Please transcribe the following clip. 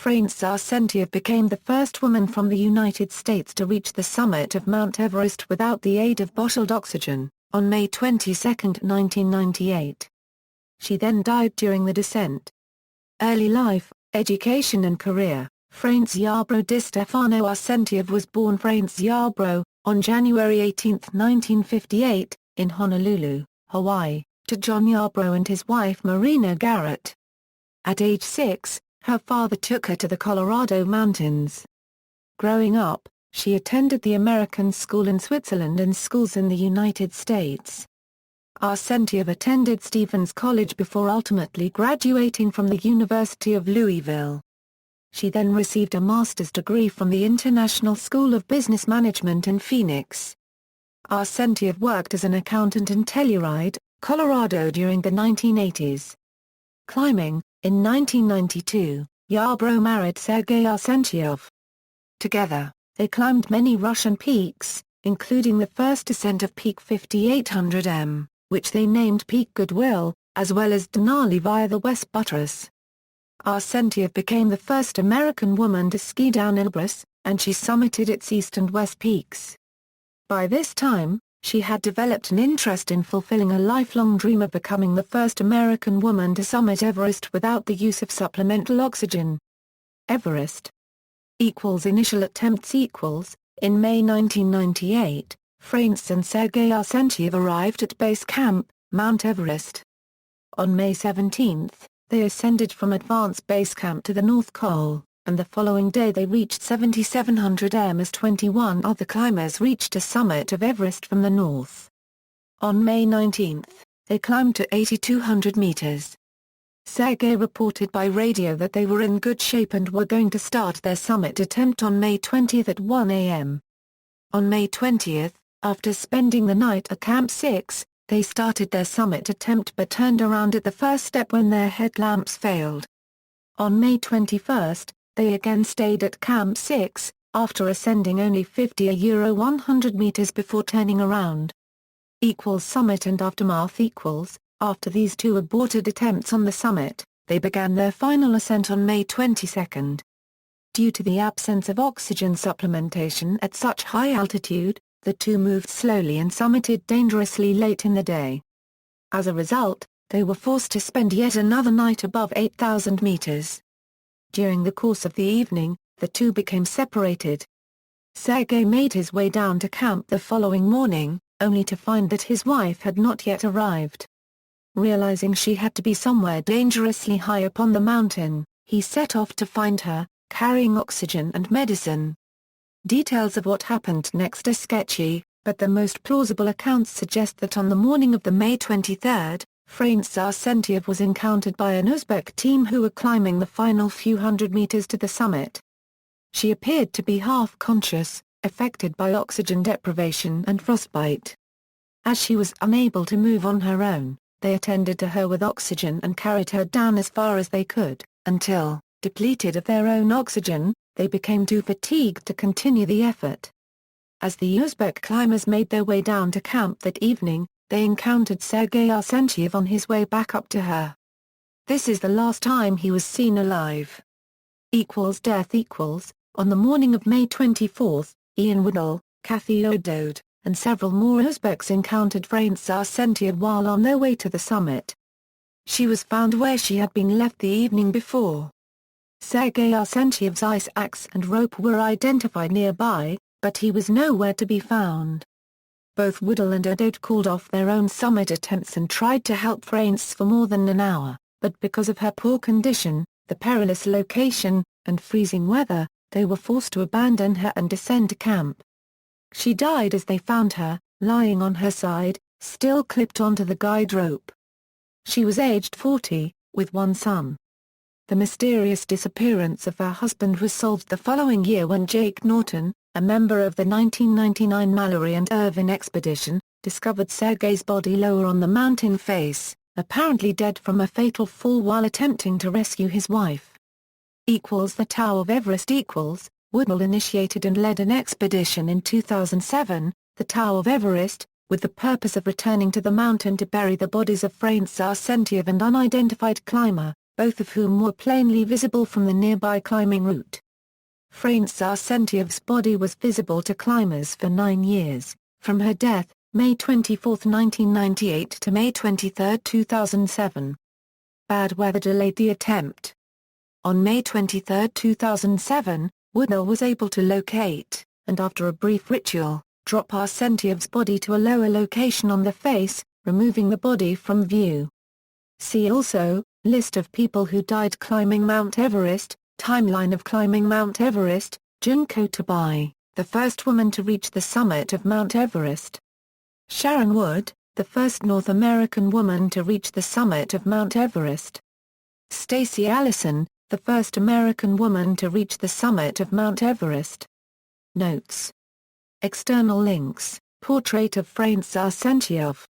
Francys Arsentiev became the first woman from the United States to reach the summit of Mount Everest without the aid of bottled oxygen, on May 22, 1998. She then died during the descent. Early life, education and career. Francys Yarbrough Di Stefano Arsentiev was born Francys Yarbrough, on January 18, 1958, in Honolulu, Hawaii, to John Yarbrough and his wife Marina Garrett. At age 6, her father took her to the Colorado mountains. Growing up, she attended the American School in Switzerland and schools in the United States. Arsentiev attended Stevens College before ultimately graduating from the University of Louisville. She then received a master's degree from the International School of Business Management in Phoenix. Arsentiev worked as an accountant in Telluride, Colorado during the 1980s. Climbing. In 1992, Yarbrough married Sergei Arsentiev. Together, they climbed many Russian peaks, including the first ascent of Peak 5800m, which they named Peak Goodwill, as well as Denali via the West Buttress. Arsentiev became the first American woman to ski down Elbrus, and she summited its east and west peaks. By this time, she had developed an interest in fulfilling a lifelong dream of becoming the first American woman to summit Everest without the use of supplemental oxygen. Everest Initial attempts In May 1998, Francys and Sergei Arsentiev arrived at Base Camp, Mount Everest. On May 17, they ascended from Advanced Base Camp to the North Col, and the following day they reached 7,700m as 21 other climbers reached a summit of Everest from the north. On May 19, they climbed to 8,200 meters. Sergei reported by radio that they were in good shape and were going to start their summit attempt on May 20 at 1 a.m. On May 20, after spending the night at Camp 6, they started their summit attempt but turned around at the first step when their headlamps failed. On May 21, they again stayed at Camp 6, after ascending only 100 meters before turning around. Summit and aftermath. After these two aborted attempts on the summit, they began their final ascent on May 22. Due to the absence of oxygen supplementation at such high altitude, the two moved slowly and summited dangerously late in the day. As a result, they were forced to spend yet another night above 8,000 meters. During the course of the evening, the two became separated. Sergei made his way down to camp the following morning, only to find that his wife had not yet arrived. Realizing she had to be somewhere dangerously high up on the mountain, he set off to find her, carrying oxygen and medicine. Details of what happened next are sketchy, but the most plausible accounts suggest that on the morning of the May 23, Francys Arsentiev was encountered by an Uzbek team who were climbing the final few hundred meters to the summit. She appeared to be half-conscious, affected by oxygen deprivation and frostbite. As she was unable to move on her own, they attended to her with oxygen and carried her down as far as they could, until, depleted of their own oxygen, they became too fatigued to continue the effort. As the Uzbek climbers made their way down to camp that evening, they encountered Sergei Arsentiev on his way back up to her. This is the last time he was seen alive. Death. On the morning of May 24, Ian Woodall, Kathy O'Dode, and several more Uzbeks encountered Francys Arsentiev while on their way to the summit. She was found where she had been left the evening before. Sergei Arsentiev's ice axe and rope were identified nearby, but he was nowhere to be found. Both Woodall and O'Dode called off their own summit attempts and tried to help Francys for more than an hour, but because of her poor condition, the perilous location, and freezing weather, they were forced to abandon her and descend to camp. She died as they found her, lying on her side, still clipped onto the guide rope. She was aged 40, with one son. The mysterious disappearance of her husband was solved the following year when Jake Norton, a member of the 1999 Mallory and Irvin expedition, discovered Sergei's body lower on the mountain face, apparently dead from a fatal fall while attempting to rescue his wife. The Tower of Everest. Woodall initiated and led an expedition in 2007, the Tower of Everest, with the purpose of returning to the mountain to bury the bodies of Francys Arsentiev and unidentified climber, both of whom were plainly visible from the nearby climbing route. Francys Arsentiev's body was visible to climbers for 9 years, from her death, May 24, 1998 to May 23, 2007. Bad weather delayed the attempt. On May 23, 2007, Woodall was able to locate, and after a brief ritual, drop Arsentiev's body to a lower location on the face, removing the body from view. See also, List of people who died climbing Mount Everest, Timeline of climbing Mount Everest, Junko Tabei, the first woman to reach the summit of Mount Everest. Sharon Wood, the first North American woman to reach the summit of Mount Everest. Stacey Allison, the first American woman to reach the summit of Mount Everest. Notes. External links, Portrait of Francys Arsentiev.